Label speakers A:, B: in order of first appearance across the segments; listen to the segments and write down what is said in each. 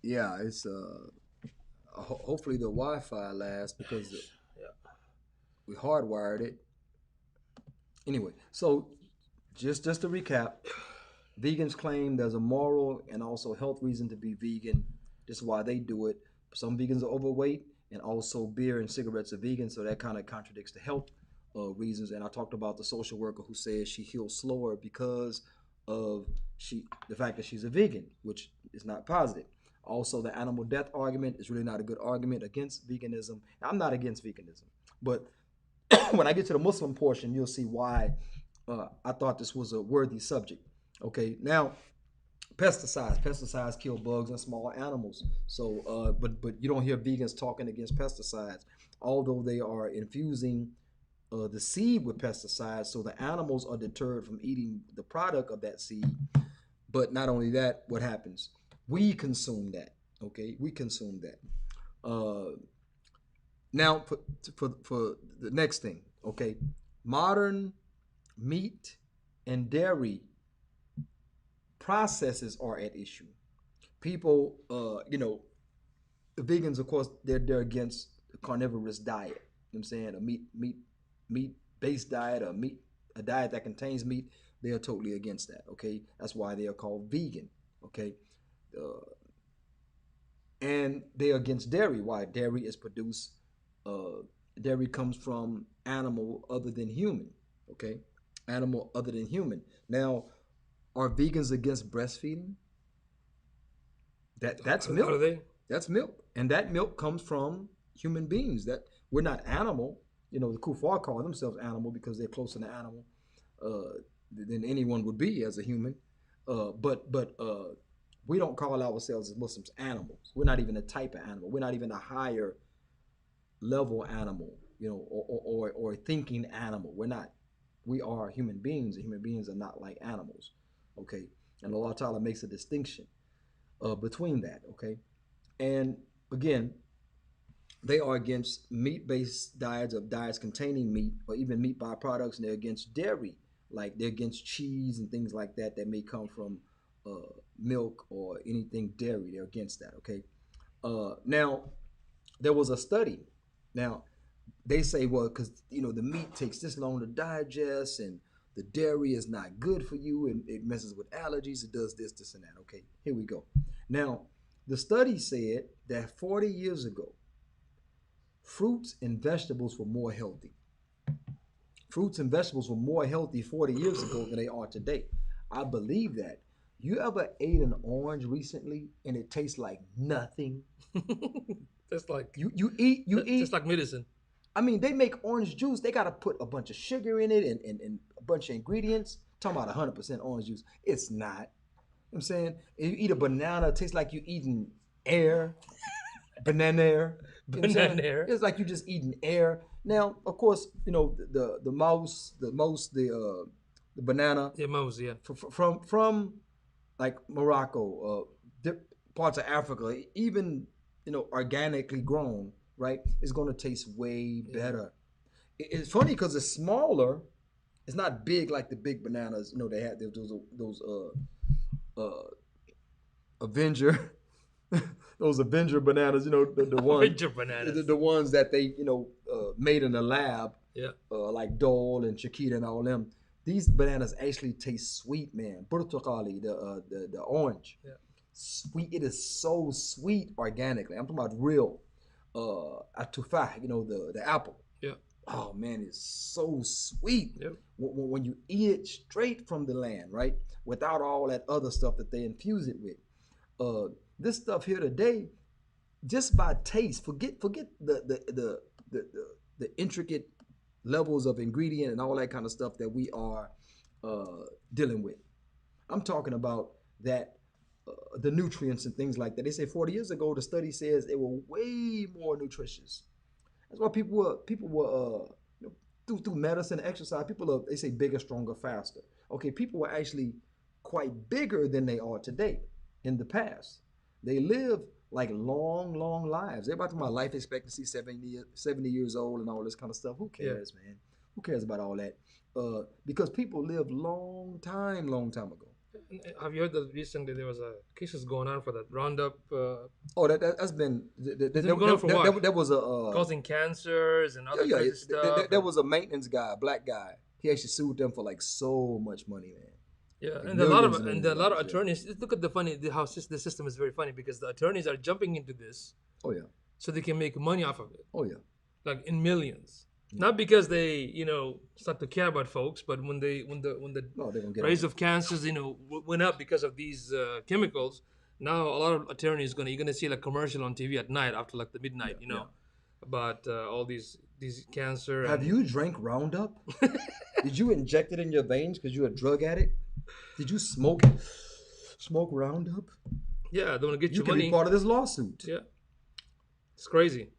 A: Yeah, it's hopefully the Wi-Fi lasts because
B: Yeah.
A: we hardwired it. Anyway, so just to recap, vegans claim there's a moral and also health reason to be vegan. This is why they do it. Some vegans are overweight, and also beer and cigarettes are vegan, so that kind of contradicts the health reasons. And I talked about the social worker who says she heals slower because of the fact that she's a vegan, which is not positive. Also, the animal death argument is really not a good argument against veganism. I'm not against veganism, but when I get to the Muslim portion, you'll see why I thought this was a worthy subject. Okay, now pesticides kill bugs and small animals. So, but you don't hear vegans talking against pesticides, although they are infusing the seed with pesticides, so the animals are deterred from eating the product of that seed. But not only that, what happens? We consume that. Okay, we consume that. Uh, Now, for the next thing, okay, modern meat and dairy processes are at issue. People, the vegans, of course, they're against the carnivorous diet. You know what I'm saying a meat based diet, a diet that contains meat. They are totally against that. Okay, that's why they are called vegan. Okay, uh, and they're against dairy. Why? Uh, Dairy comes from animal other than human. Okay, animal other than human. Now, are vegans against breastfeeding? That's
B: Are
A: milk.
B: they?
A: That's milk, and that milk comes from human beings. That we're not animal. The kuffar call themselves animal because they're closer to animal than anyone would be as a human. But we don't call ourselves as Muslims animals. We're not even a type of animal. We're not even a higher level animal, or a thinking animal. We're not. We are human beings, and human beings are not like animals. Okay, and Allah Ta'ala makes a distinction between that. Okay, and again, they are against meat-based diets containing meat, or even meat byproducts, and they're against dairy, like they're against cheese and things like that that may come from milk or anything dairy. They're against that. Okay, now there was a study. Now they say, well, because the meat takes this long to digest, and the dairy is not good for you, and it messes with allergies. It does this, this, and that. Okay, here we go. Now, the study said that 40 years ago, fruits and vegetables were more healthy. Fruits and vegetables were more healthy 40 years ago than they are today. I believe that. You ever ate an orange recently and it tastes like nothing?
B: That's like
A: You eat.
B: that's like medicine.
A: I mean, they make orange juice. They got to put a bunch of sugar in it and a bunch of ingredients. Talking about 100% orange juice. It's not. You know what I'm saying? If you eat a banana, it tastes like you eating air, banana air. You know what I'm saying?
B: Banana.
A: It's like you just eating air. Now, of course, the banana
B: Yeah, Mose, yeah.
A: from like Morocco, parts of Africa, even organically grown, right? It's gonna taste way
B: Yeah.
A: better. It's funny because it's smaller. It's not big like the big bananas. They had those Avenger, those Avenger bananas.
B: Avenger
A: The,
B: bananas.
A: the ones that they made in the lab,
B: Yeah.
A: like Dole and Chiquita and all them. These bananas actually taste sweet, man. Portocali, the orange,
B: Yeah.
A: sweet. It is so sweet organically. I'm talking about real atufah, the apple.
B: Yeah.
A: Oh man, it's so sweet
B: Yep.
A: when you eat it straight from the land, right? Without all that other stuff that they infuse it with. This stuff here today, just by taste, forget the intricate levels of ingredient and all that kind of stuff that we are dealing with. I'm talking about that the nutrients and things like that. They say 40 years ago, the study says it were way more nutritious. That's why people were through medicine, exercise. People are, they say, bigger, stronger, faster. Okay, people were actually quite bigger than they are today. In the past, they lived like long, long lives. Everybody talking about life expectancy, 70 years old, and all this kind of stuff. Who
B: Yeah.
A: cares, man? Who cares about all that? Because people lived long time ago.
B: Have you heard that recently there was a cases going on for that Roundup?
A: Oh, that's been
B: It's been going on for what?
A: that was a
B: Causing cancers and
A: yeah,
B: other
A: yeah.
B: crazy stuff.
A: There
B: And,
A: was a maintenance guy, a black guy. He actually sued them for like so much money, man,
B: yeah,
A: like
B: and a lot of
A: millions and
B: and
A: millions
B: a
A: of
B: lot of
A: dollars. Yeah.
B: attorneys. Look at the funny how the system is very funny because the attorneys are jumping into this
A: Oh yeah.
B: so they can make money off of it,
A: Oh yeah.
B: like in millions.
A: Yeah.
B: Not because they start to care about folks, but when the
A: No, they're gonna get
B: rise
A: on it.
B: of cancers went up because of these chemicals. Now a lot of attorneys you're gonna see like commercial on TV at night after like the midnight,
A: Yeah. Yeah.
B: about all these cancer
A: Have
B: and
A: you drank Roundup? Did you inject it in your veins because you're a drug addict? Did you smoke it? Smoke Roundup?
B: yeah, they want to get
A: You
B: your
A: could be
B: money.
A: part of this lawsuit.
B: Yeah, it's crazy.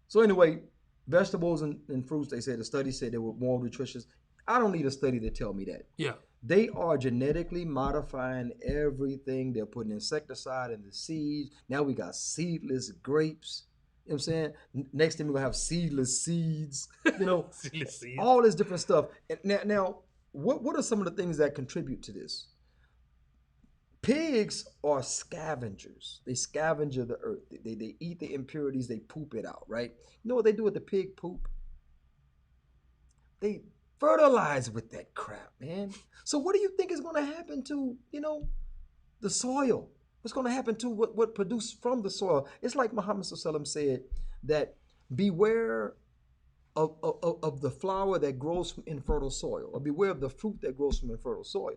A: So anyway, vegetables and fruits, they said the study said they were more nutritious. I don't need a study to tell me that.
B: Yeah,
A: They are genetically modifying everything. They're putting insecticide in the seeds. Now we got seedless grapes. You know what I'm saying? Next thing we're gonna have seedless seeds. You know,
B: silly seeds.
A: all this different stuff. And now, what are some of the things that contribute to this? Pigs are scavengers. They scavenge the earth. They eat the impurities. They poop it out, right? You know what they do with the pig poop? They fertilize with that crap, man. So what do you think is going to happen to, the soil? What's going to happen to what produced from the soil? It's like Muhammad Sallallahu said that beware of the flower that grows from infertile soil, or beware of the fruit that grows from infertile soil.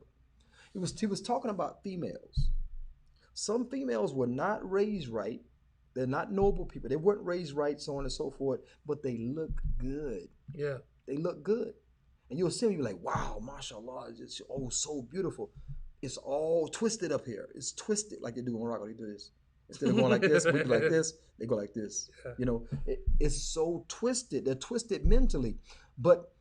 A: He was talking about females. Some females were not raised right. They're not noble people. They weren't raised right, so on and so forth, but they look good.
B: Yeah,
A: They look good. And you'll see them, you're like, wow, mashallah, it's just, oh, so beautiful. It's all twisted up here. It's twisted like they do in Morocco. They do this. Instead of going like this, we go like this, they go like this.
B: yeah.
A: It's so twisted. They're twisted mentally. But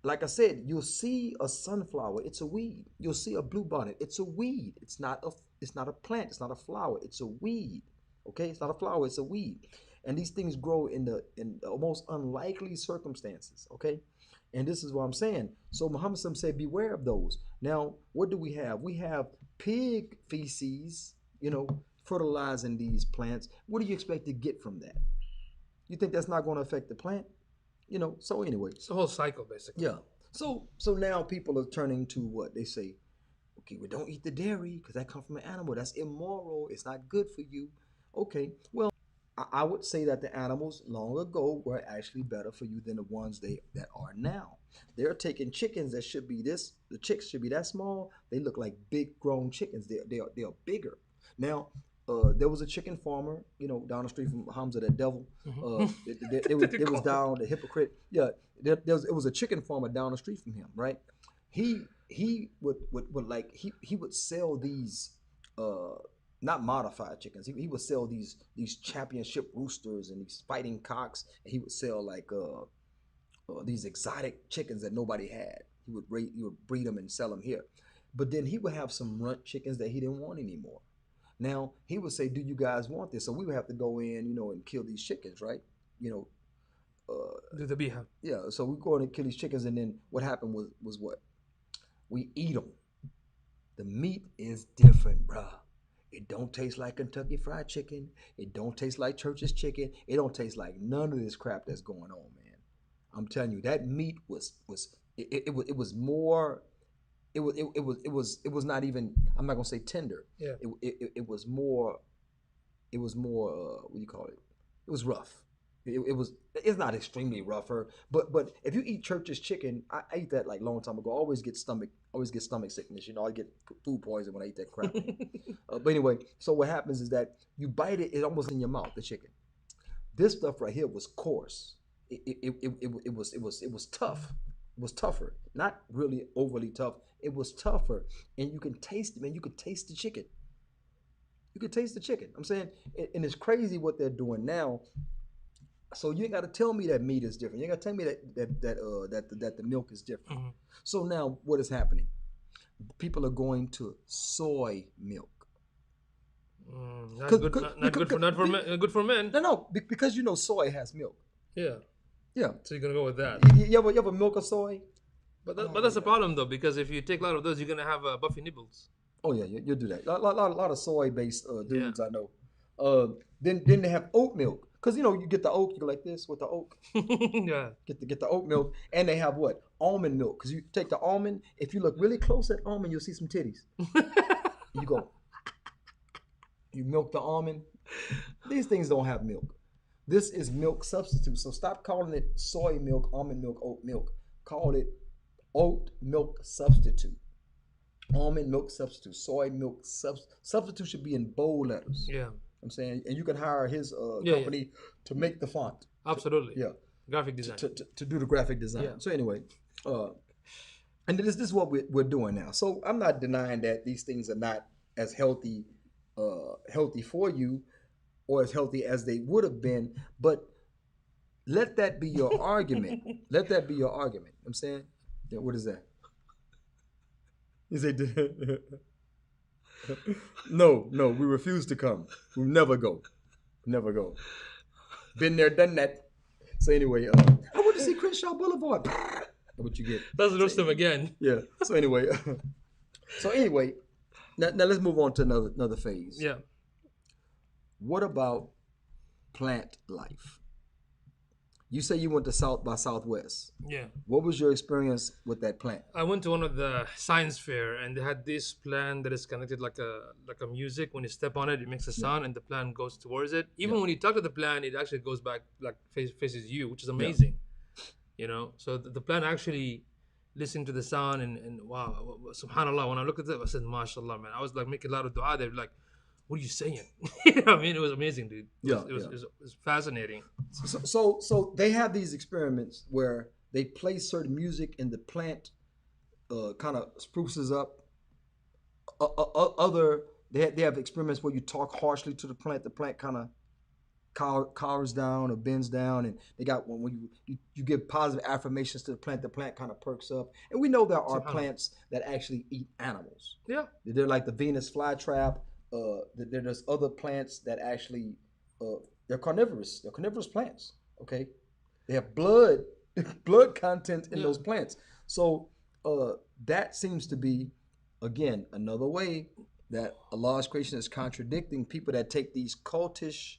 A: like I said, you'll see a sunflower, it's a weed. You'll see a bluebonnet, it's a weed. It's not a plant, it's not a flower, it's a weed. Okay? It's not a flower, it's a weed. And these things grow in the most unlikely circumstances. Okay? And this is what I'm saying. So Muhammad said, beware of those. Now, what do we have? We have pig feces, fertilizing these plants. What do you expect to get from that? You think that's not going to affect the plant? So anyway.
B: It's the whole cycle, basically.
A: Yeah. So now people are turning to what they say. Okay, well, don't eat the dairy because that comes from an animal. That's immoral. It's not good for you. Okay. Well, I would say that the animals long ago were actually better for you than the ones that are now. They're taking chickens that should be this. The chicks should be that small. They look like big grown chickens. They are bigger. Now, there was a chicken farmer, down the street from Hamza, that devil. It was down the hypocrite. Yeah, it was a chicken farmer down the street from him, right? He would sell these not modified chickens. He would sell these championship roosters and these fighting cocks, and he would sell like these exotic chickens that nobody had. He would breed them and sell them here, but then he would have some runt chickens that he didn't want anymore. Now he would say, "Do you guys want this?" So we would have to go in, and kill these chickens, right?
B: Do the beehive.
A: Yeah. So we go in and kill these chickens, and then what happened was what? We eat them. The meat is different, bruh. It don't taste like Kentucky Fried Chicken. It don't taste like Church's chicken. It don't taste like none of this crap that's going on, man. I'm telling you, that meat was more. It was not even. I'm not gonna say tender.
B: Yeah.
A: It was more. It was more. What do you call it? It was rough. It was. It's not extremely rougher, but if you eat Church's chicken, I ate that like a long time ago. I always get stomach sickness. I get food poison when I eat that crap. But anyway, so what happens is that you bite it, it almost in your mouth. The chicken. This stuff right here was coarse. It was tough. It was tougher. Not really overly tough. It was tougher, and you can taste it, man. You could taste the chicken. You could taste the chicken. I'm saying, and it's crazy what they're doing now. So you ain't got to tell me that meat is different. You ain't got to tell me that the milk is different.
B: Mm-hmm.
A: So now what is happening? People are going to soy milk.
B: Not good for men.
A: No, because soy has milk.
B: Yeah.
A: Yeah.
B: So you're gonna go with that.
A: You ever milk of soy?
B: But that's a problem though, because if you take a lot of those, you're gonna have Buffy nibbles.
A: Oh yeah, you'll do that. Lot of soy based
B: Yeah.
A: dudes I know. Then they have oat milk because you get the oat. You go like this with the oat.
B: Yeah.
A: Get the oat milk, and they have what almond milk because you take the almond. If you look really close at almond, you'll see some titties. You go, you milk the almond. These things don't have milk. This is milk substitute. So stop calling it soy milk, almond milk, oat milk. Call it oat milk substitute. Almond milk substitute, soy milk substitute should be in bold letters.
B: Yeah.
A: I'm saying, and you can hire his
B: Yeah.
A: company to make the font.
B: Absolutely.
A: Yeah,
B: Graphic design.
A: to do the graphic design.
B: Yeah.
A: So anyway, and this is what we're doing now. So I'm not denying that these things are not as healthy for you, or as healthy as they would have been. But let that be your argument. Let that be your argument. I'm saying, yeah, what is that? He said, no, we refuse to come. We never go. Never go. Been there, done that. So anyway, I went to see Crenshaw Boulevard. What you get?
B: That's Rustam again.
A: Yeah. So anyway, now let's move on to another phase.
B: Yeah.
A: What about plant life? You say you went to South by Southwest.
B: Yeah.
A: What was your experience with that plant?
B: I went to one of the science fair, and they had this plant that is connected like a music. When you step on it, it makes a sound, and the plant goes towards it. Even when you talk to the plant, it actually goes back, like faces you, which is amazing. So the plant actually listened to the sound, and wow, subhanallah. When I looked at it, I said, mashallah, man. I was like making a lot of dua. They're like, what are you saying? You know what I mean? It was amazing, dude. It was fascinating.
A: So they have these experiments where they play certain music and the plant kind of spruces up. They have experiments where you talk harshly to the plant kind of cowers down or bends down, and they got when you give positive affirmations to the plant kind of perks up. And we know there are plants that actually eat animals.
B: Yeah.
A: They're like the Venus flytrap. There's other plants that actually they're carnivorous. They're carnivorous plants. Okay, they have blood content in those plants. So that seems to be again another way that Allah's creation is contradicting people that take these cultish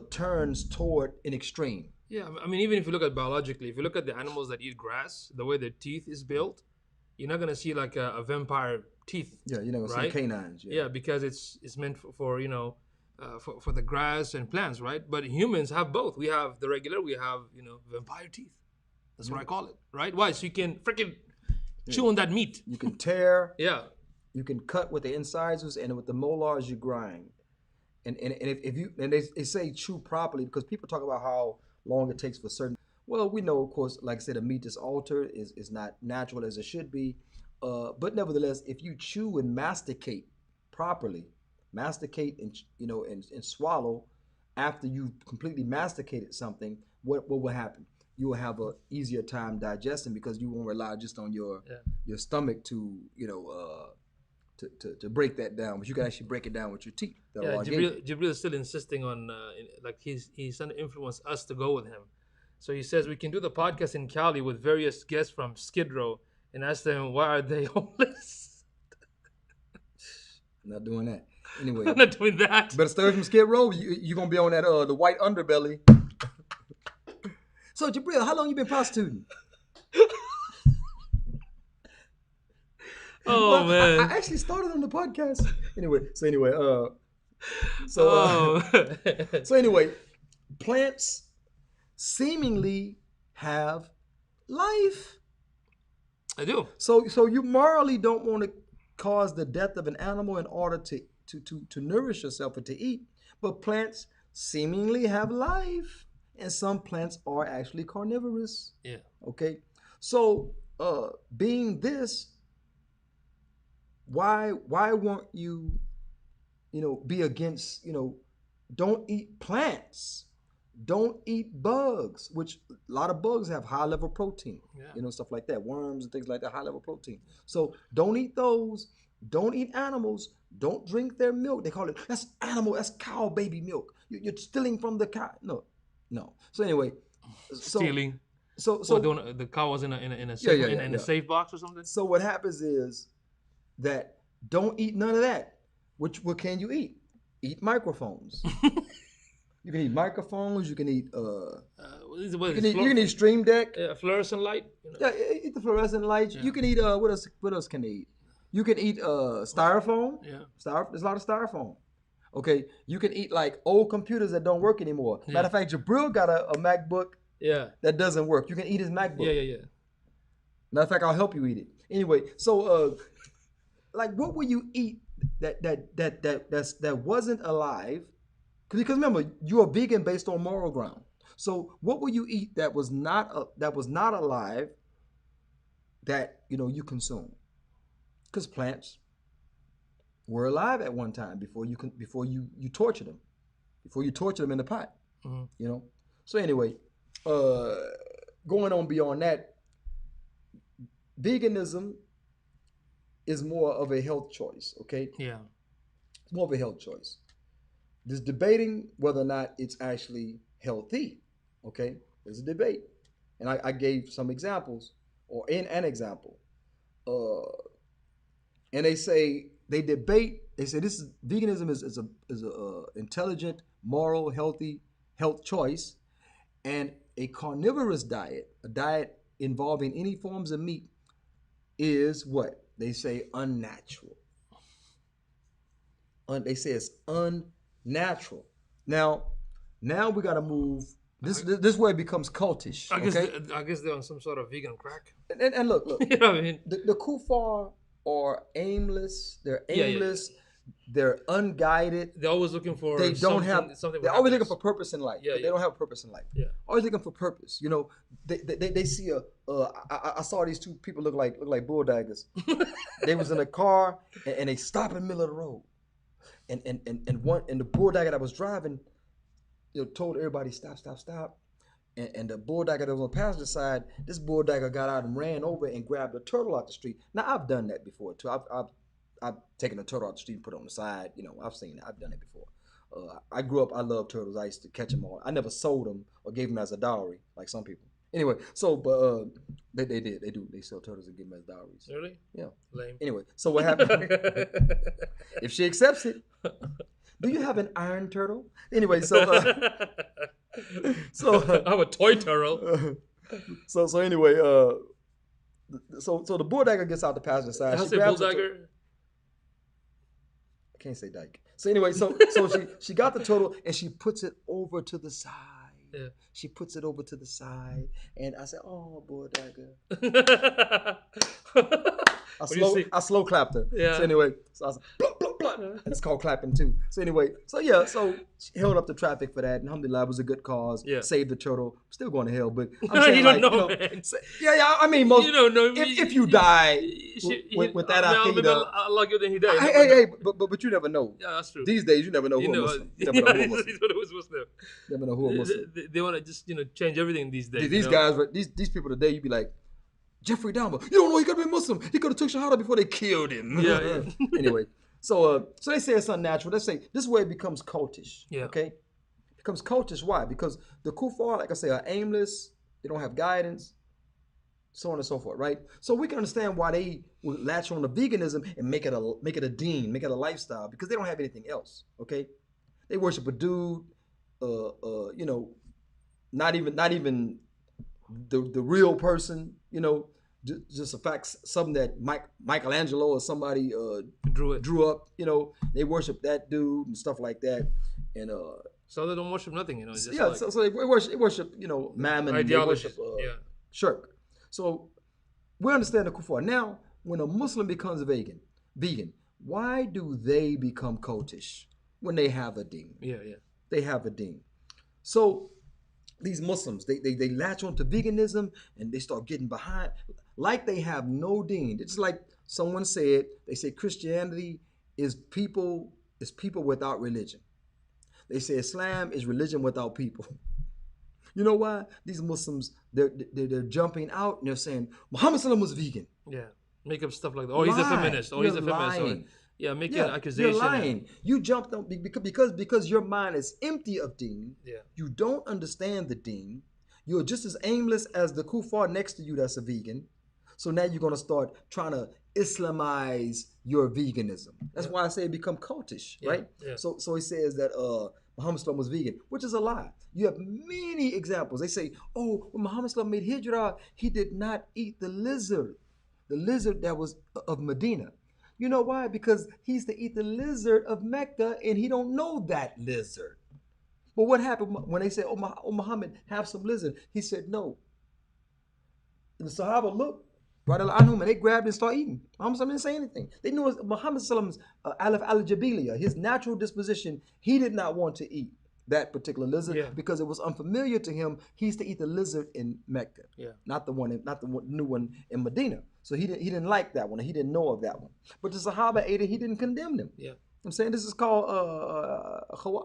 A: turns toward an extreme.
B: Yeah, I mean, even if you look at biologically, if you look at the animals that eat grass, the way their teeth is built, you're not gonna see like a vampire teeth.
A: Yeah, you're not gonna see canines.
B: Yeah, because it's meant for for the grass and plants, right? But humans have both. We have the regular, we have vampire teeth. That's what I call it, right? Why? So you can freaking chew on that meat.
A: You can tear.
B: Yeah.
A: You can cut with the incisors, and with the molars you grind. And if you they say chew properly because people talk about how long it takes for certain. Well, we know, of course, like I said, the meat is altered, is not natural as it should be. But nevertheless, if you chew and masticate properly, and swallow after you've completely masticated something, what will happen? You will have a easier time digesting because you won't rely just on your stomach to to break that down, but you can actually break it down with your teeth.
B: Jibril is still insisting on he's trying to influence us to go with him. So he says we can do the podcast in Cali with various guests from Skid Row and ask them why are they homeless.
A: I'm not doing that. Anyway,
B: I'm not doing that.
A: Better stay away from Skid Row. You're gonna be on that the white underbelly. So Jibril, how long you been prostituting?
B: Oh man!
A: I actually started on the podcast. So anyway, plants seemingly have life.
B: I do.
A: So you morally don't want to cause the death of an animal in order to nourish yourself or to eat, but plants seemingly have life, and some plants are actually carnivorous.
B: Yeah.
A: Okay. So being this, why won't you be against don't eat plants, don't eat bugs, which a lot of bugs have high level protein, stuff like that, worms and things like that, high level protein. So don't eat those, don't eat animals, don't drink their milk. They call it that's cow baby milk. You're stealing from the cow. No. So anyway,
B: stealing.
A: So
B: the cow was in a safe box or something.
A: So what happens is that Don't eat none of that. What can you eat? Eat microphones. You can eat microphones. You can eat
B: What
A: you
B: is
A: can
B: it?
A: eat you can eat Stream Deck.
B: Fluorescent light.
A: Yeah, eat the fluorescent lights.
B: Yeah.
A: You can eat what else can they eat? You can eat styrofoam.
B: Yeah.
A: There's a lot of styrofoam. Okay, you can eat like old computers that don't work anymore.
B: Yeah.
A: Matter of fact, Jabril got a MacBook
B: Yeah.
A: that doesn't work. You can eat his MacBook.
B: Yeah.
A: Matter of fact, I'll help you eat it. Anyway, so like what will you eat that wasn't alive? Because remember, you're a vegan based on moral ground. So what will you eat that was not alive that you consume? Because plants were alive at one time before you torture them, before you torture them in the pot.
B: Mm-hmm.
A: So anyway, going on beyond that, veganism is more of a health choice. Okay,
B: Yeah.
A: it's more of a health choice. There's debating whether or not it's actually healthy. Okay, there's a debate, and I gave some examples, or in an example, and they debate. They say this is veganism is a intelligent, moral, healthy health choice, and a carnivorous diet, a diet involving any forms of meat, is what they say unnatural. They say it's unnatural. Now we got to move. This is where it becomes cultish. Okay,
B: I guess they're on some sort of vegan crack.
A: and look,
B: You know what I mean?
A: the kuffar are aimless. They're
B: Yeah.
A: aimless. They're unguided.
B: They're always looking for.
A: They don't have.
B: something.
A: They're always looking for purpose in life.
B: Yeah,
A: But they don't have a purpose in life.
B: Yeah.
A: Always looking for purpose. They see a. I saw these two people look like bulldaggers. They was in a car and they stopped in the middle of the road, and the bulldagger that was driving, told everybody stop. And the bulldagger that was on the passenger side, this bulldagger got out and ran over and grabbed a turtle out the street. Now I've done that before too. I've taken a turtle out the street and put it on the side. I've seen it. I've done it before. I grew up. I love turtles. I used to catch them all. I never sold them or gave them as a dowry like some people. Anyway, so but they did. They do. They sell turtles and give them as dowries.
B: Really?
A: Yeah.
B: Lame.
A: Anyway, so what happened? If she accepts it, do you have an iron turtle? Anyway, so
B: I have a toy turtle.
A: So anyway, so the bulldagger gets out the passenger side.
B: How's
A: She
B: it
A: grabs
B: bulldagger?
A: I can't say dyke. So anyway, so she got the turtle and she puts it over to the side.
B: Yeah.
A: She puts it over to the side, and I said, "Oh, bulldagger." I slow clapped her.
B: Yeah.
A: So anyway, so I was like, blah, blah, blah. And it's called clapping too. So anyway, so she held up the traffic for that. And alhamdulillah, it was a good cause.
B: Yeah.
A: Saved the turtle. Still going to hell, but I'm saying
B: You don't know, man.
A: Yeah. I mean, most.
B: You don't know.
A: If you die with that aqidah,
B: Allah give them hidayah.
A: hey, but you never know.
B: Yeah, that's true.
A: These days, you never know who a Muslim. You never know who a Muslim. You never know who a Muslim.
B: They want to just change everything these days.
A: These guys, these people today, you be like, Jeffrey Dahmer. You don't know he could have been Muslim. He could have took Shahada before they killed him.
B: Yeah.
A: Anyway, so they say it's unnatural. They say this is where it becomes cultish.
B: Yeah.
A: Okay. It becomes cultish. Why? Because the kuffar, like I say, are aimless. They don't have guidance. So on and so forth, right? So we can understand why they would latch on to veganism and make it a deen, make it a lifestyle, because they don't have anything else. Okay. They worship a dude. Not even the real person, just a fact, something that Michelangelo or somebody drew up, they worship that dude and stuff like that, and
B: so they don't worship nothing, It's just
A: so they worship, Mammon, and they worship shirk. So we understand the kuffar. Now, when a Muslim becomes vegan, why do they become cultish when they have a deen?
B: Yeah.
A: They have a deen. So these Muslims, they latch onto veganism and they start getting behind, like they have no deen. It's like someone said, they say Christianity is people without religion. They say Islam is religion without people. You know why? These Muslims, they're jumping out and they're saying Muhammad Sallam was vegan.
B: Yeah. Make up stuff like that. Or he's a feminist. Or he's a feminist.
A: Lying.
B: Yeah, make an accusation.
A: You're lying. You jumped on because your mind is empty of deen.
B: Yeah.
A: You don't understand the deen. You're just as aimless as the kuffar next to you that's a vegan. So now you're gonna start trying to Islamize your veganism. That's
B: Yeah.
A: why I say it become cultish,
B: Yeah.
A: right?
B: Yeah.
A: So he says that Muhammad Sallam was vegan, which is a lie. You have many examples. They say, oh, when Muhammad Sallam made hijrah, he did not eat the lizard that was of Medina. You know why? Because he used to eat the lizard of Mecca, and he don't know that lizard. But what happened when they said, oh Muhammad, have some lizard? He said, no. And the Sahaba looked, brought al anhum, and they grabbed and started eating. Muhammad didn't say anything. They knew it was Muhammad alif al jabiliya, his natural disposition. He did not want to eat that particular lizard
B: Yeah.
A: because it was unfamiliar to him. He used to eat the lizard in Mecca,
B: Yeah.
A: not the new one in Medina. So he didn't like that one. He didn't know of that one. But the Sahaba ate it. He didn't condemn them.
B: Yeah.
A: I'm saying this is called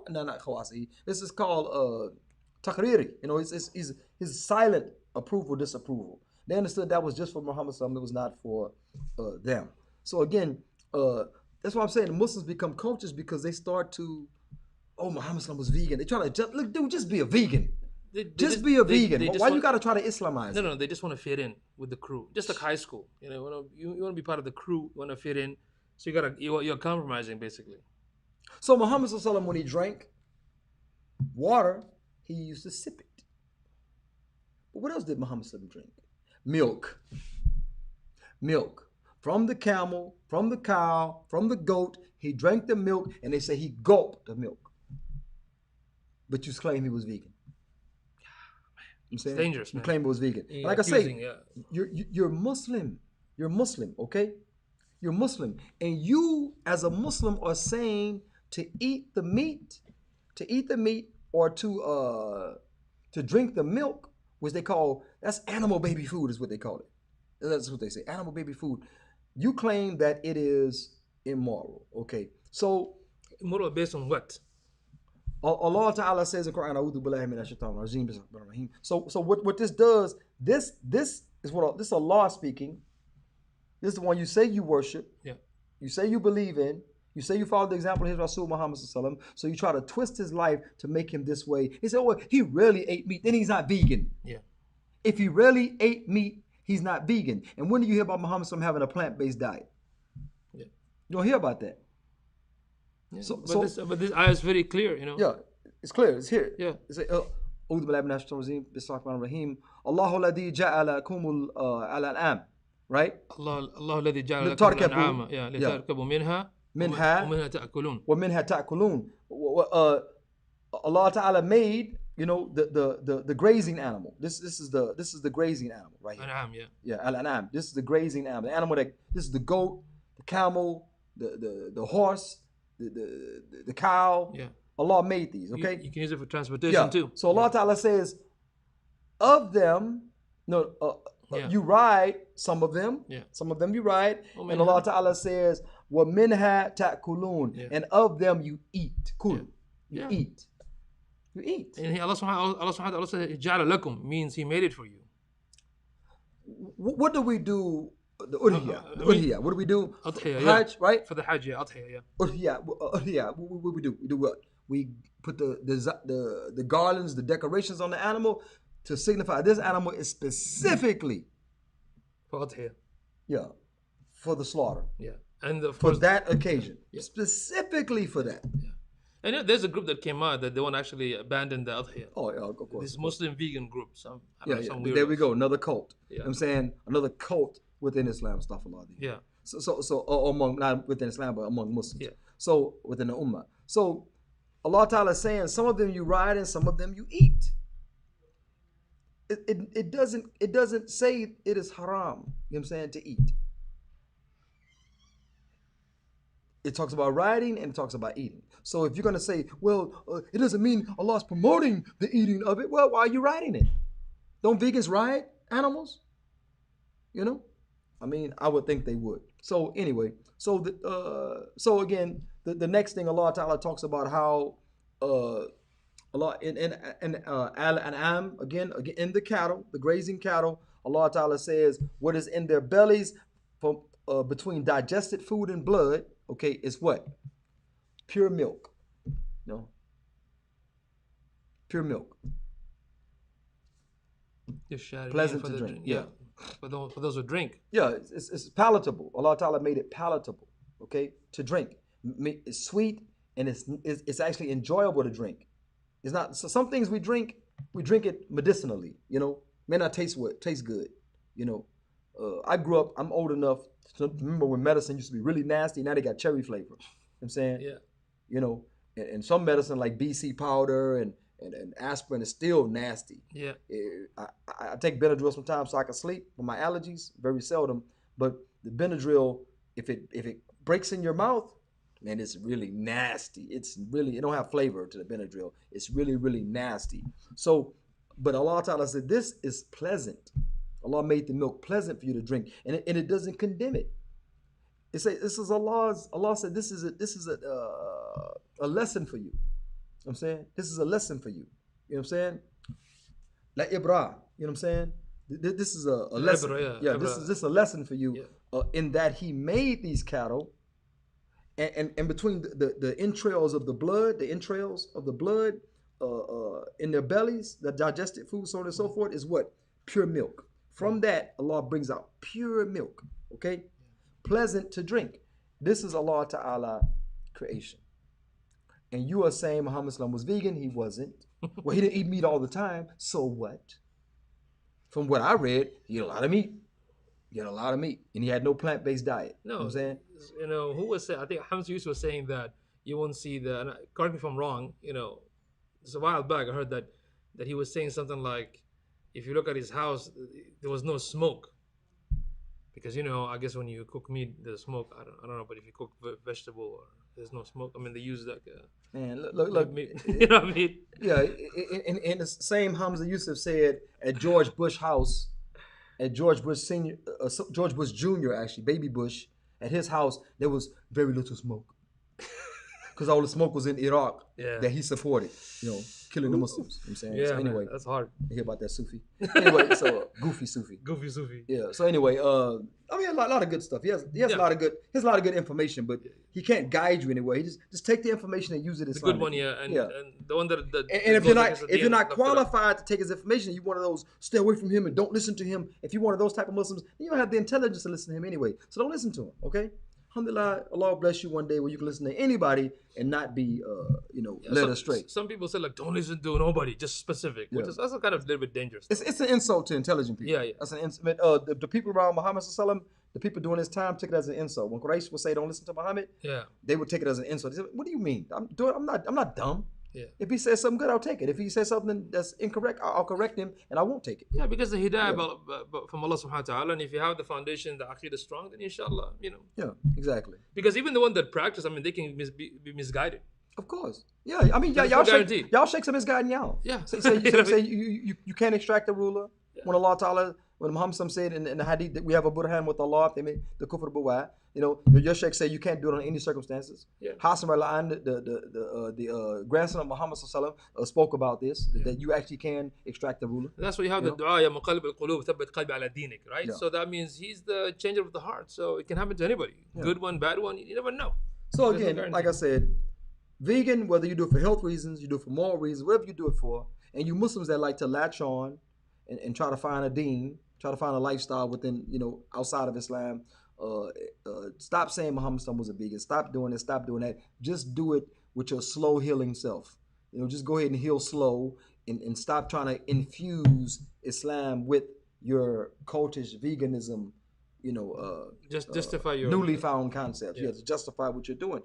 A: not khawasi. This is called takriri. You know, it's his silent approval, disapproval. They understood that was just for Muhammad Sallam. It was not for them. So again, that's why I'm saying the Muslims become cultures because they start to, oh, Muhammad Sallam was vegan. They try to just look, dude, just be a vegan. Just be a vegan. Why you gotta try to Islamize?
B: No, they just want to fit in with the crew, just like high school. You know, you want to be part of the crew, you want to fit in, so you're compromising basically.
A: So Muhammad Sallam, when he drank water, he used to sip it. But what else did Muhammad Sallam drink? Milk. Milk. From the camel, from the cow, from the goat. He drank the milk, and they say he gulped the milk. But you claim he was vegan. I'm saying?
B: It's dangerous,
A: You
B: man.
A: claim it was vegan.
B: Yeah,
A: Like I say,
B: yeah.
A: you're Muslim. You're Muslim, okay? You're Muslim. And you, as a Muslim, are saying to eat the meat, or to drink the milk, which they call, that's animal baby food is what they call it. That's what they say, animal baby food. You claim that it is immoral, okay? So
B: Immoral based on what?
A: Allah Ta'ala says in the Quran, "A'udhu billahi minash shaitanir rajeem, bismillahir rahim." So what this does, this is a law speaking. This is the one you say you worship.
B: Yeah.
A: You say you believe in. You say you follow the example of his Rasul Muhammad Sallallahu Alaihi Wasallam. So you try to twist his life to make him this way. He said, "Oh, he really ate meat. Then he's not vegan."
B: Yeah.
A: If he really ate meat, he's not vegan. And when do you hear about Muhammad Sallallahu having a plant-based diet?
B: Yeah.
A: You don't hear about that.
B: Yeah.
A: So
B: But this ayah is very clear, you know.
A: yeah, it's clear. It's here.
B: Yeah.
A: It's أعوذ بالله من الشيطان الرجيم بسم الله الرحمن الرحيم الله الذي جعلكم الأنعام, right?
B: الله الذي جعل لكم
A: لتركبوا.
B: الأنعام لتركبوا منها ومنها تأكلون.
A: ومنها تأكلون. Allah Ta'ala made, you know, the grazing animal. This is the grazing animal right here.
B: أنعام, yeah.
A: Yeah, al-an'am. This is the grazing animal. The animal this is the goat, the camel, the horse, the cow.
B: Yeah.
A: Allah made these, okay?
B: You can use it for transportation too.
A: So Allah Ta'ala says, of them, you ride some of them.
B: Yeah.
A: Some of them you ride.
B: Oh,
A: and Allah Ta'ala says, وَمِنْهَا تَأْكُلُونَ.
B: Yeah.
A: And of them you eat. Kul.
B: Yeah.
A: You eat. You eat.
B: And Allah subhanahu wa ta'ala said, جعل لكم means he made it for you.
A: What do we do? The udhiyah. What do we do?
B: Adhiyah,
A: Hajj,
B: yeah.
A: right?
B: For the Hajj, yeah, Adhiyah, yeah.
A: Udhiyah. What we do? We do what? We put the garlands, the decorations on the animal to signify this animal is specifically
B: For Adhiyah.
A: Yeah, for the slaughter.
B: Yeah. And of
A: For
B: course,
A: that occasion. Yeah. Specifically for that.
B: Yeah. And there's a group that came out that they want to actually abandon the Adhiyah.
A: Oh, yeah, of course.
B: This Muslim vegan group. Some
A: there we go. Another cult.
B: Yeah.
A: You know what I'm saying? Another cult within Islam, astaghfirullah.
B: Yeah.
A: So among, not within Islam, but among Muslims.
B: Yeah.
A: So within the Ummah. So Allah Ta'ala is saying some of them you ride and some of them you eat. It doesn't say it is haram, you know what I'm saying, to eat. It talks about riding and it talks about eating. So if you're going to say, well, it doesn't mean Allah's promoting the eating of it, well, why are you riding it? Don't vegans ride animals? You know? I mean, I would think they would. So anyway, so again, the next thing Allah Ta'ala talks about how Allah in al-an'am, again in the cattle, the grazing cattle, Allah Ta'ala says what is in their bellies from between digested food and blood, okay, is what? Pure milk. No. Pure milk.
B: Just
A: Pleasant to drink. Yeah.
B: for those who drink.
A: Yeah, it's palatable. Allah Ta'ala made it palatable, okay, to drink. It's sweet and it's actually enjoyable to drink. It's not so some things we drink it medicinally, may not taste good, you know. I grew up, I'm old enough to remember when medicine used to be really nasty. Now they got cherry flavor. You know what I'm saying?
B: Yeah.
A: You know, and some medicine like BC powder and aspirin is still nasty.
B: Yeah.
A: I take Benadryl sometimes so I can sleep for my allergies, very seldom. But the Benadryl, if it breaks in your mouth, man, it's really nasty. It don't have flavor to the Benadryl. It's really, really nasty. So, but Allah Ta'ala said this is pleasant. Allah made the milk pleasant for you to drink, and it doesn't condemn it. It says this is Allah's. Allah said this is a lesson for you. You know what I'm saying, this is a lesson for you. You know what I'm saying? La ibra. You know what I'm saying? This is a lesson.
B: Ibra,
A: yeah,
B: ibra.
A: this is a lesson for you.
B: Yeah.
A: In that He made these cattle, and between the entrails of the blood, in their bellies, the digested food, so on and so forth, is what? Pure milk. From that, Allah brings out pure milk. Okay, pleasant to drink. This is Allah Ta'ala creation. And you are saying Muhammad Sallam was vegan. He wasn't. Well, he didn't eat meat all the time. So what? From what I read, he ate a lot of meat. And he had no plant-based diet.
B: No,
A: you know what I'm saying?
B: Who was saying? I think Hamza Yusuf was saying that you won't see and correct me if I'm wrong. It's a while back I heard that he was saying something like, if you look at his house, there was no smoke. Because I guess when you cook meat, there's smoke. I don't know, but if you cook vegetable, or there's no smoke. I mean, they use like
A: man, look,
B: meat. You know what I mean?
A: Yeah, in the same Hamza Yusuf said at George Bush house, at George Bush Senior, George Bush Jr. actually, baby Bush, at his house there was very little smoke, because all the smoke was in Iraq that he supported, killing the Muslims. You know what I'm saying?
B: Yeah,
A: so anyway,
B: man, that's hard.
A: You hear about that Sufi? Anyway, so goofy Sufi.
B: Goofy Sufi.
A: Yeah. So anyway, I mean, a lot of good stuff. He has a lot of good information, but he can't guide you anywhere. He just take the information and use it as
B: the good one, yeah, and the one that.
A: And if you're not qualified to take his information, you're one of those stay away from him and don't listen to him. If you're one of those type of Muslims, then you don't have the intelligence to listen to him anyway. So don't listen to him. Okay. Alhamdulillah, Allah will bless you one day where you can listen to anybody and not be, led astray.
B: Some people say like, don't listen to nobody, just specific, which is also kind of a little bit dangerous.
A: It's an insult to intelligent people.
B: Yeah.
A: That's an insult. The people around Muhammad Sallallahu Alaihi Wasallam, the people during his time took it as an insult. When Quraysh would say, "Don't listen to Muhammad," they would take it as an insult. They said, "What do you mean? I'm not dumb."
B: Yeah.
A: If he says something good, I'll take it. If he says something that's incorrect, I'll correct him, and I won't take it.
B: Yeah, because the hidayah from Allah Subhanahu wa Taala, and if you have the foundation, the aqidah strong, then inshallah,
A: Yeah, exactly.
B: Because even the one that practice, I mean, they can be misguided.
A: Of course. Yeah, I mean, y'all shake some misguiding y'all.
B: Yeah.
A: Say you can't extract the ruler. Yeah. When Allah Ta'ala, when Muhammad said in the hadith that we have a burhan with Allah, they made the kufr buwa. Your sheikh say you can't do it under any circumstances.
B: Yeah.
A: Hassan Rala'an, the grandson of Muhammad Sallallahu Alaihi Wasallam, spoke about this, that you actually can extract the ruler.
B: That's why you have the dua, ya muqallib al-qulub, thabbit qalbi ala dinik, right?
A: Yeah.
B: So that means he's the changer of the heart. So it can happen to anybody. Yeah. Good one, bad one, you never know.
A: So again, like I said, vegan, whether you do it for health reasons, you do it for moral reasons, whatever you do it for, and you Muslims that like to latch on and try to find a deen, try to find a lifestyle within, outside of Islam, stop saying Muhammad was a vegan. Stop doing this, stop doing that. Just do it with your slow healing self. Just go ahead and heal slow and stop trying to infuse Islam with your cultish veganism,
B: just justify your
A: newly found concepts. You have to justify what you're doing.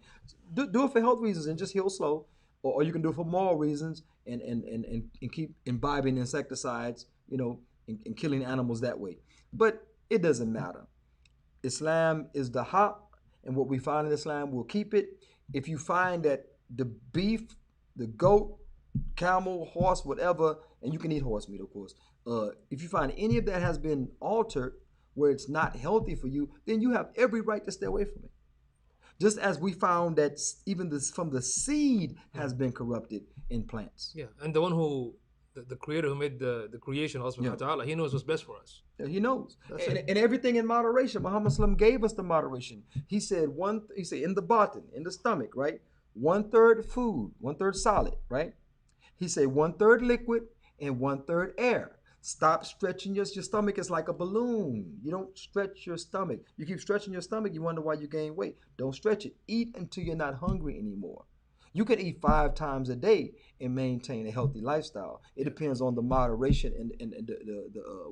A: Do it for health reasons and just heal slow, or you can do it for moral reasons and keep imbibing insecticides, and killing animals that way. But it doesn't matter. Islam is the haq, and what we find in Islam, we'll keep it. If you find that the beef, the goat, camel, horse, whatever, and you can eat horse meat, of course. If you find any of that has been altered, where it's not healthy for you, then you have every right to stay away from it. Just as we found that even this from the seed has been corrupted in plants.
B: Yeah, and the one who, the creator who made the creation, Allah subhanahu wa ta'ala, he knows what's best for us.
A: Yeah, he knows. And everything in moderation. Muhammad Sallam gave us the moderation. He said in the batin, in the stomach, right? 1/3 food, 1/3 solid, right? He said 1/3 liquid and 1/3 air. Stop stretching your stomach is like a balloon. You don't stretch your stomach. You keep stretching your stomach, you wonder why you gain weight. Don't stretch it. Eat until you're not hungry anymore. You can eat 5 times a day and maintain a healthy lifestyle. It
B: Yeah.
A: depends on the moderation and the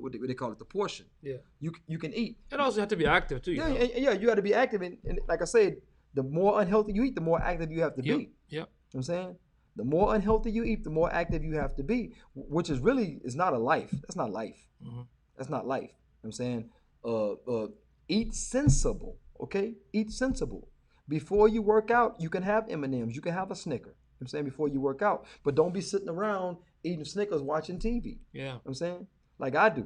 A: what they call it, the portion.
B: Yeah.
A: You can eat.
B: And also you have to be active too, you
A: Yeah,
B: know.
A: yeah, you got to be active. And like I said, the more unhealthy you eat, the more active you have to be.
B: Yep.
A: You know
B: Yep.
A: what I'm saying? The more unhealthy you eat, the more active you have to be, which is really is not a life. That's not life.
B: Hmm.
A: That's not life. You know what I'm saying? Eat sensible, okay? Eat sensible. Before you work out, you can have M&Ms. You can have a Snicker. You know what I'm saying? Before you work out. But don't be sitting around eating Snickers watching TV.
B: Yeah.
A: You know what I'm saying? Like I do.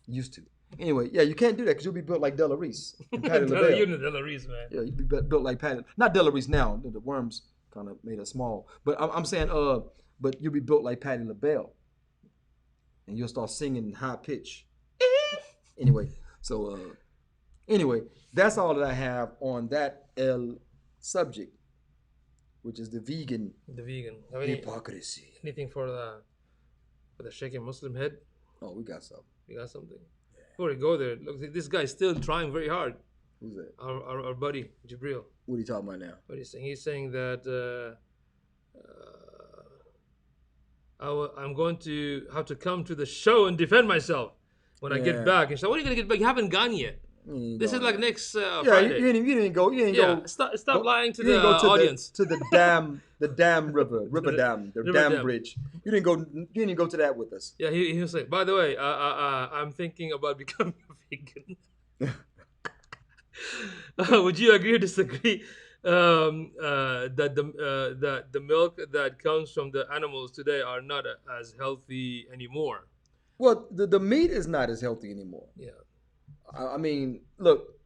A: Used to. Anyway, yeah, you can't do that because you'll be built like Della Reese and Patty LaBelle.
B: You know Della Reese, man.
A: Yeah, you'll be built like Patty. Not Della Reese now. The worms kind of made her small. But I'm saying, but you'll be built like Patty LaBelle. And you'll start singing in high pitch. Anyway, so anyway, that's all that I have on that subject, which is the vegan
B: The vegan. Have
A: hypocrisy.
B: anything for the shaking Muslim head?
A: Oh, we got something.
B: You got something? Before we go there, look, this guy's still trying very hard.
A: Who's that?
B: Our buddy Jibril.
A: What are you talking about now?
B: What he's saying? He's saying that I'm going to have to come to the show and defend myself when I
A: Yeah.
B: get back. And so, when are you gonna get back? You haven't gone yet. This is like next Friday.
A: You didn't go. You didn't
B: Yeah,
A: go.
B: stop lying to
A: You didn't
B: the
A: go to
B: audience.
A: the dam river dam, the
B: river
A: dam
B: dam.
A: bridge. You didn't go. You didn't go to that with us.
B: Yeah, he was like, by the way, I'm thinking about becoming a vegan. Would you agree or disagree that the milk that comes from the animals today are not as healthy anymore?
A: Well, the meat is not as healthy anymore.
B: Yeah,
A: I mean, look.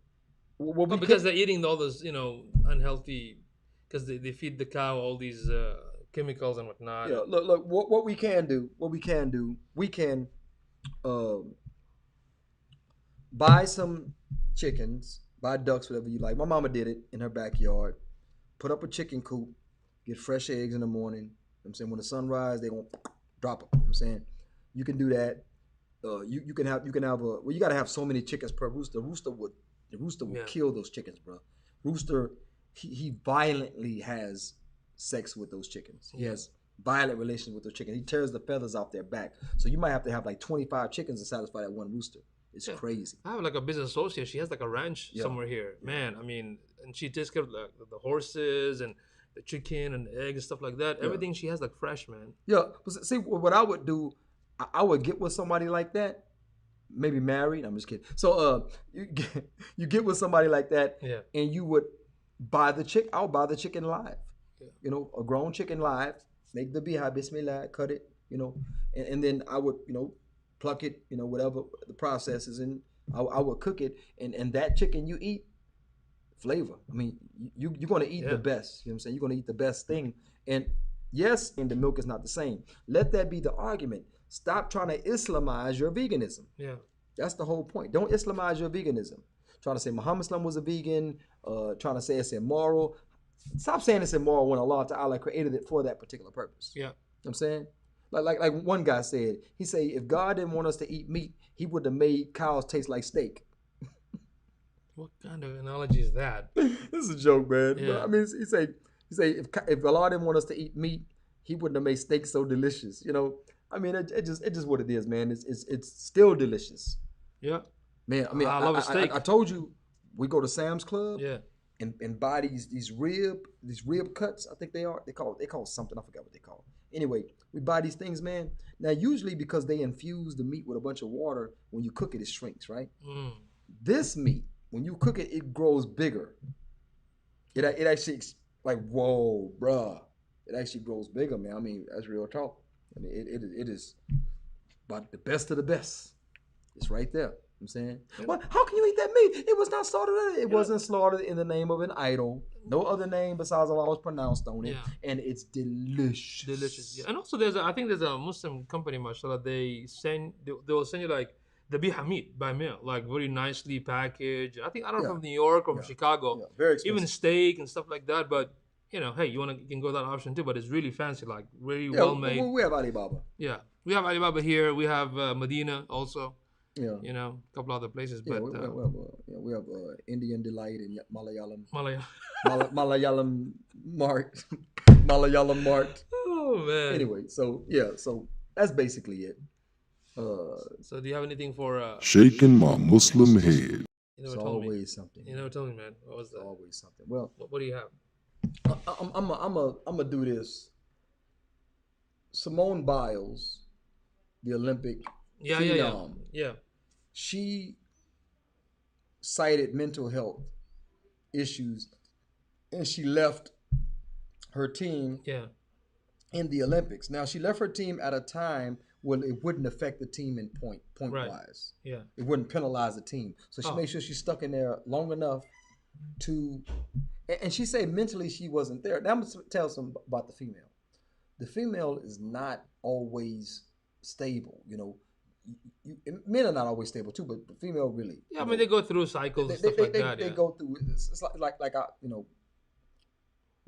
A: What we
B: because
A: can,
B: they're eating all those, unhealthy, because they feed the cow all these chemicals and whatnot.
A: yeah, look. What we can do. We can buy some chickens, buy ducks, whatever you like. My mama did it in her backyard. Put up a chicken coop, get fresh eggs in the morning. You know what I'm saying, when the sun rises, they gonna drop them. You know what I'm saying, you can do that. You can have well, you gotta have so many chickens per rooster. The rooster would
B: Yeah.
A: kill those chickens, bro. Rooster, he violently has sex with those chickens. He has violent relations with those chickens. He tears the feathers off their back. So you might have to have like 25 chickens to satisfy that one rooster. It's
B: Yeah.
A: crazy.
B: I have like a business associate. She has like a ranch
A: Yeah.
B: somewhere here. Man, I mean, and she takes care of the horses and the chicken and the eggs and stuff like that.
A: Yeah.
B: Everything she has like fresh, man.
A: Yeah, but see what I would do, I would get with somebody like that, maybe married. I'm just kidding. So you get with somebody like that,
B: Yeah.
A: and you would buy the chick. I'll buy the chicken live.
B: Yeah.
A: You know, a grown chicken live. Make the biha, bismillah, cut it. You know, and then I would pluck it. You know, whatever the process is, and I would cook it. And that chicken you eat, flavor. I mean, you're gonna eat the best. You know what I'm saying? You're gonna eat the best thing. And yes, and the milk is not the same. Let that be the argument. Stop trying to Islamize your veganism.
B: Yeah.
A: That's the whole point. Don't Islamize your veganism. Trying to say Muhammad Islam was a vegan, trying to say it's immoral. Stop saying it's immoral when Allah Ta'ala created it for that particular purpose.
B: Yeah.
A: You know what I'm saying? Like one guy said, he said, if God didn't want us to eat meat, he would have made cows taste like steak.
B: What kind of analogy is that?
A: This is a joke, man.
B: Yeah.
A: But, I mean, he say if Allah didn't want us to eat meat, he wouldn't have made steak so delicious. You know, I mean, it just what it is, man. It's still delicious,
B: Yeah.
A: man. I mean,
B: I love a steak.
A: I told you, we go to Sam's Club,
B: Yeah.
A: and buy these rib cuts. I think they call something. I forgot what they call. Anyway, we buy these things, man. Now, usually because they infuse the meat with a bunch of water, when you cook it, it shrinks, right?
B: Mm.
A: This meat, when you cook it, it grows bigger. It actually, like, whoa, bruh. It actually grows bigger, man. I mean, that's real talk. I mean, it is about the best of the best. It's right there. You know what I'm saying, well, how can you eat that meat? It was not slaughtered. It wasn't slaughtered in the name of an idol. No other name besides Allah was pronounced on it,
B: Yeah.
A: and it's delicious.
B: Delicious. Yeah. And also, I think there's a Muslim company, mashallah. They will send you like the biha meat by mail, like very nicely packaged. I don't know
A: Yeah.
B: from New York or from
A: Yeah.
B: Chicago.
A: Yeah, very expensive.
B: Even steak and stuff like that. But hey, you can go that option too, but it's really fancy, like really
A: Yeah,
B: well made.
A: we have Alibaba.
B: Yeah, we have Alibaba here. We have Medina also.
A: Yeah,
B: A couple other places,
A: yeah,
B: but
A: we have Indian Delight and Malayalam,
B: Malaya.
A: Malayalam Mart, Malayalam Mart.
B: Oh man.
A: Anyway, so yeah, so that's basically it. Uh,
B: So do you have anything for
C: Shaking my Muslim head.
B: you
A: it's
B: never told me.
A: always something.
B: You never told me, man. What was
A: It's
B: that?
A: always something. Well,
B: What do you have?
A: I'm gonna do this. Simone Biles, the Olympic
B: Yeah,
A: phenom,
B: yeah.
A: she cited mental health issues, and she left her team
B: Yeah.
A: in the Olympics. Now she left her team at a time when it wouldn't affect the team in point
B: Right.
A: wise.
B: Yeah.
A: It wouldn't penalize the team. So she
B: Oh.
A: made sure she's stuck in there long enough to, and she said mentally she wasn't there. Now I'm gonna tell some about the female. The female is not always stable. Men are not always stable too, but the female really.
B: Yeah, I mean they go through cycles and stuff like that.
A: They
B: Yeah.
A: go through. It's like I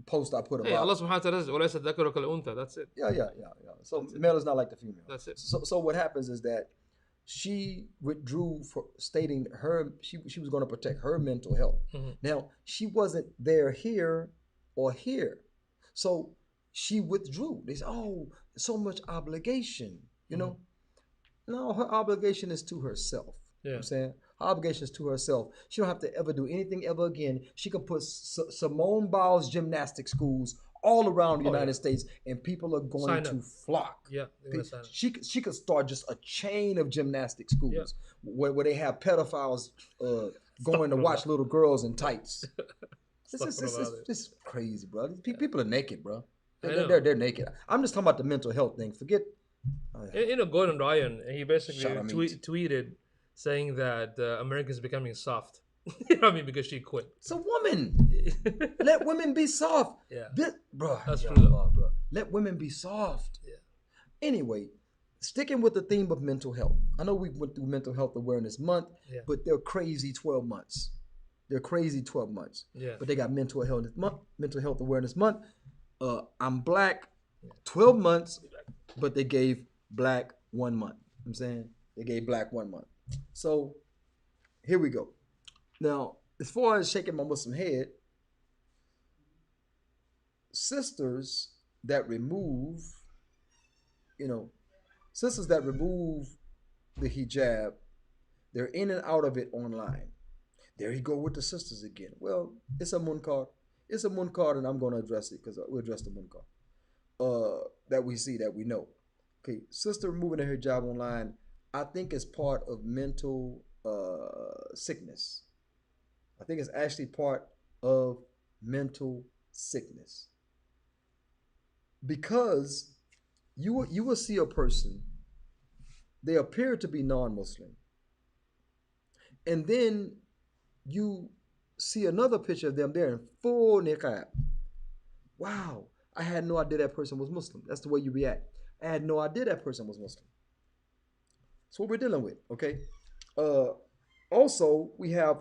A: post I put
B: Hey,
A: about.
B: Allah subhanahu wa ta'ala says, وَلَيْسَ الذَّكَرُ كَالْأُنثى. That's it.
A: Yeah. So
B: That's it.
A: male is not like the female.
B: That's it.
A: So what happens is that she withdrew for stating she was going to protect her mental health.
B: Mhm.
A: Now she wasn't there here or here, so she withdrew. They said, "Oh, so much obligation," No, her obligation is to herself. You know what I'm saying her obligation is to herself. She don't have to ever do anything ever again. She can put Simone Biles gymnastic schools all around the United States, and people are going to flock.
B: Yeah, they're gonna sign up.
A: She could start just a chain of gymnastic schools where they have pedophiles going to watch little girls in tights. It's crazy, bro. People are naked, bro. They're naked. I'm just talking about the mental health thing. Forget.
B: Gordon Ryan, he basically
A: Shot on meat.
B: tweeted saying that America's becoming soft. You know what I mean? Because she quit.
A: It's a woman. Let women be soft.
B: Yeah.
A: Bro.
B: That's true, though.
A: Bro. Let women be soft.
B: Yeah.
A: Anyway, sticking with the theme of mental health. I know we went through Mental Health Awareness Month, but they're crazy 12 months. They're crazy 12 months.
B: Yeah.
A: But they got Mental Health Awareness Month. I'm black, 12 months, but they gave black 1 month. I'm saying they gave black 1 month. So here we go. Now, as far as shaking my Muslim head, sisters that remove the hijab, they're in and out of it online. There you go with the sisters again. Well, it's a munkar. It's a munkar, and I'm going to address it because we address the munkar that we see, that we know. Okay, sister removing her hijab online, I think is part of mental sickness. I think it's actually part of mental sickness. Because you will see a person, they appear to be non-Muslim, and then you see another picture of them there in full niqab. Wow, I had no idea that person was Muslim. That's the way you react. I had no idea that person was Muslim. That's what we're dealing with, okay? Also, we have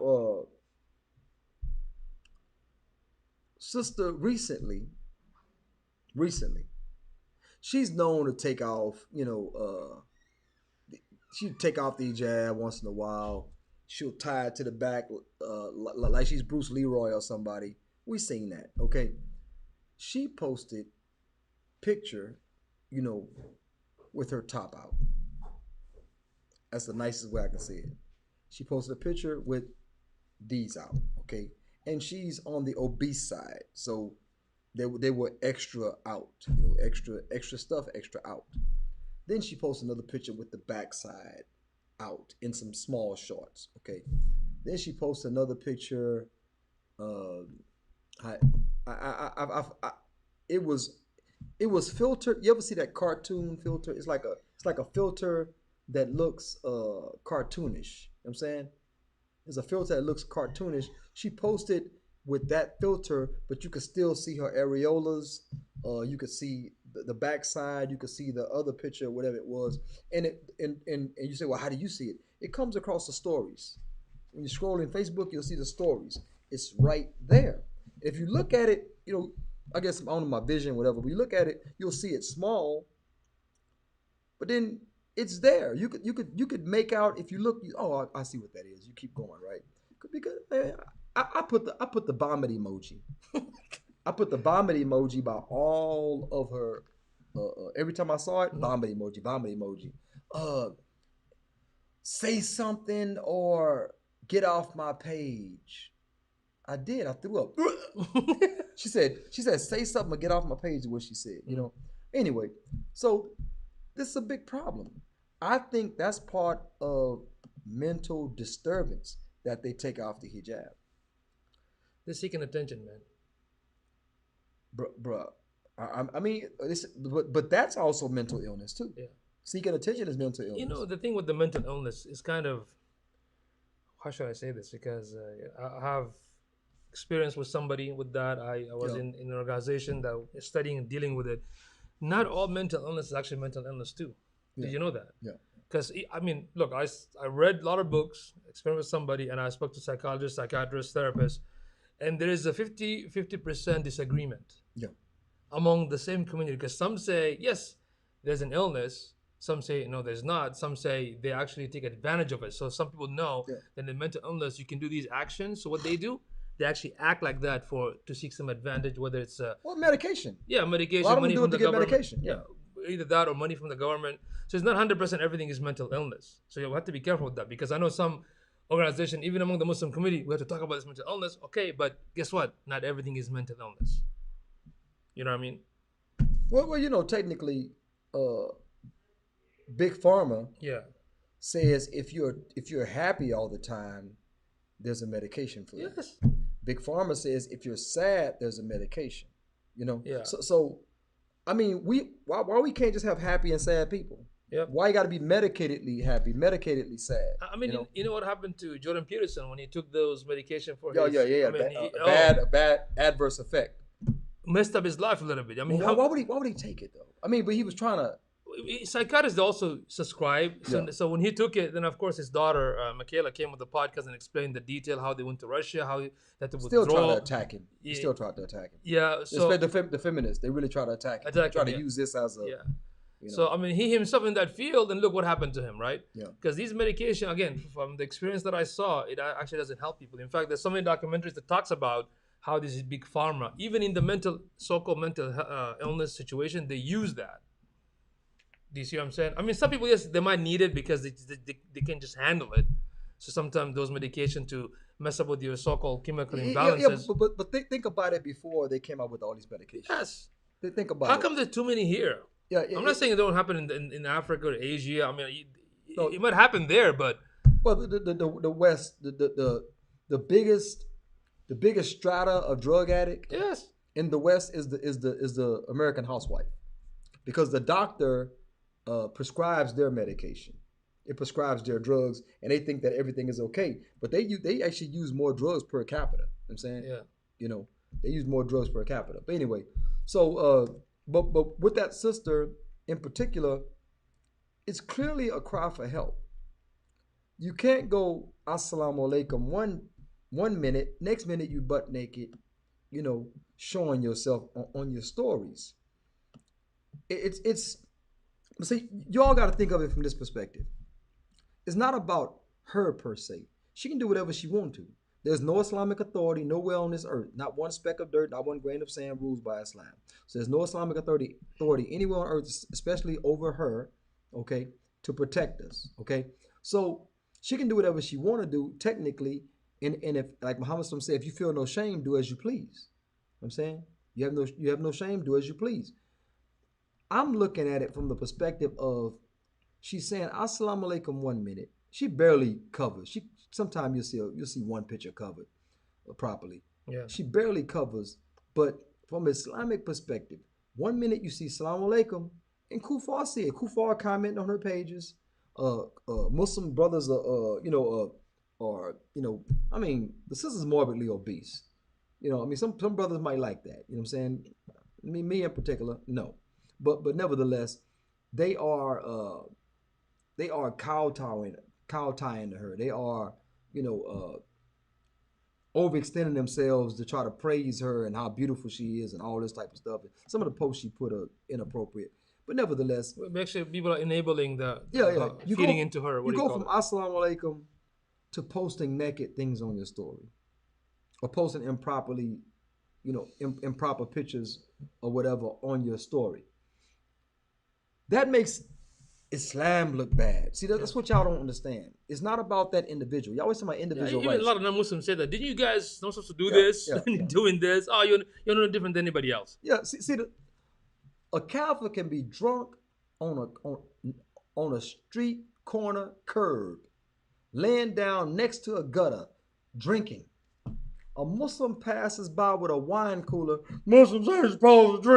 A: sister recently, she's known to take off, she'll take off the hijab once in a while. She'll tie it to the back like she's Bruce Leroy or somebody. We seen that, okay? She posted picture, with her top out. That's the nicest way I can say it. She posted a picture with these out, okay? And she's on the obese side, so they were extra out, extra stuff, extra out. Then she posted another picture with the backside out in some small shorts, okay? Then she posted another picture. It was filtered. You ever see that cartoon filter? It's like a filter that looks cartoonish. You know what I'm saying? It's a filter that looks cartoonish. She posted with that filter, but you could still see her areolas. You could see the backside. You could see the other picture, whatever it was. And you say, well, how do you see it? It comes across the stories. When you're scrolling Facebook, you'll see the stories. It's right there. If you look at it, I guess on my vision, whatever. When you look at it, you'll see it small, but then it's there. You could make out if you look. Oh, I see what that is. You keep going, right? Because I put the vomit emoji. I put the vomit emoji by all of her. Every time I saw it, vomit emoji, vomit emoji. Uh, say something or get off my page. I did. I threw up. she said, say something or get off my page is what she said, you know. Anyway, so this is a big problem. I think that's part of mental disturbance that they take off the hijab.
B: They're seeking attention, man.
A: Bruh. I mean, but that's also mental illness too.
B: Yeah.
A: Seeking attention is mental illness.
B: You know, the thing with the mental illness is kind of, how should I say this? Because I have experience with somebody with that. I was
A: Yeah.
B: in an organization that is studying and dealing with it. Not all mental illness is actually mental illness too. Did
A: Yeah.
B: you know that?
A: Yeah.
B: Because I mean, look, I read a lot of books, experienced with somebody, and I spoke to psychologists, psychiatrists, therapists, and there is a 50% disagreement
A: Yeah.
B: among the same community. Because some say yes, there's an illness. Some say no, there's not. Some say they actually take advantage of it. So some people know
A: Yeah.
B: that in mental illness you can do these actions. So what they do, they actually act like that to seek some advantage, whether it's
A: Well, medication.
B: yeah,
A: A
B: medication,
A: lot of them
B: money
A: do
B: from
A: it to
B: the
A: get
B: government.
A: medication. Yeah.
B: Either that or money from the government. So it's not 100% everything is mental illness. So you have to be careful with that, because I know some organization, even among the Muslim community, we have to talk about this mental illness. Okay, but guess what? Not everything is mental illness. You know what I mean?
A: Well, you know, technically, Big Pharma
B: Yeah.
A: says if you're happy all the time, there's a medication for that.
B: Yes.
A: Big Pharma says if you're sad, there's a medication. You know.
B: Yeah.
A: So I mean, why we can't just have happy and sad people?
B: Yep.
A: Why you got to be medicatedly happy, medicatedly sad?
B: I mean, you know what happened to Jordan Peterson when he took those medication for
A: Yeah,
B: his?
A: yeah.
B: I mean,
A: A bad adverse effect.
B: messed up his life a little bit. I mean,
A: Well, why would he take it though? I mean, but he was trying to.
B: psychiatrists also subscribe. So,
A: Yeah.
B: so when he took it, then of course his daughter Michaela came with the podcast and explained the detail how they went to Russia, how they had to
A: Still
B: withdraw.
A: trying to attack him. He
B: Yeah.
A: still tried to attack him.
B: Yeah. So
A: Especially the feminists, they really try to attack him.
B: Attack
A: Try
B: him,
A: to
B: yeah.
A: use this as a.
B: yeah.
A: You know,
B: So I mean, he himself in that field, and look what happened to him, right?
A: Yeah.
B: Because these medication, again, from the experience that I saw, it actually doesn't help people. In fact, there's so many documentaries that talks about how this is big pharma, even in the so-called mental illness situation, they use that. Do you see what I'm saying? I mean, some people, yes, they might need it because they can just handle it. So sometimes those medication to mess up with your so-called chemical imbalances.
A: but think about it before they came out with all these medications.
B: Yes.
A: Think about
B: How
A: it.
B: come there's too many here?
A: Yeah,
B: I'm not saying it don't happen in Africa or Asia. I mean,
A: No.
B: it might happen there, but
A: Well, the West, the biggest strata of drug addict
B: yes.
A: in the West is the American housewife, because the doctor prescribes their medication, it prescribes their drugs, and they think that everything is okay, but they actually use more drugs per capita. You know what I'm saying,
B: Yeah.
A: you know, they use more drugs per capita. But anyway, so but with that sister in particular, it's clearly a cry for help. You can't go assalamu alaikum one minute, next minute you butt naked, you know, showing yourself on your stories. It's see, you all got to think of it from this perspective. It's not about her per se. She can do whatever she wants to. There's no Islamic authority nowhere on this earth, not one speck of dirt, not one grain of sand rules by Islam. So there's no Islamic authority anywhere on earth, especially over her, okay, to protect us, okay? So she can do whatever she want to do technically, and if, like Muhammad said, if you feel no shame, do as you please. I'm saying, you have no shame, do as you please. I'm looking at it from the perspective of, she's saying assalamu alaikum 1 minute. She barely covers. Sometimes you'll see one picture covered properly.
B: Yeah.
A: She barely covers, but from Islamic perspective, 1 minute you see assalamu alaikum, and Kufar see it. Kufar comment on her pages. Muslim brothers I mean, the sister's morbidly obese. You know, I mean, some brothers might like that. You know what I'm saying? I mean, me in particular, no. But nevertheless, they are kowtowing to her. They are, overextending themselves to try to praise her and how beautiful she is and all this type of stuff. Some of the posts she put are inappropriate, but nevertheless,
B: Actually, people are enabling the
A: yeah.
B: feeding into her. What
A: You
B: do you
A: go
B: call
A: from
B: it?
A: assalamu alaikum to posting naked things on your story, or posting improperly, improper pictures or whatever on your story. That makes Islam look bad. See, that's what y'all don't understand. It's not about that individual. Y'all always talk about
B: Yeah,
A: individual
B: even a
A: rights.
B: lot of non-Muslims say that. Didn't you guys not supposed to do
A: Yeah,
B: this?
A: yeah,
B: You're
A: yeah.
B: doing this. Oh, you're no different than anybody else.
A: Yeah, see, a Catholic can be drunk on a street corner curb, laying down next to a gutter, drinking. A Muslim passes by with a wine cooler. Muslims ain't supposed to drink.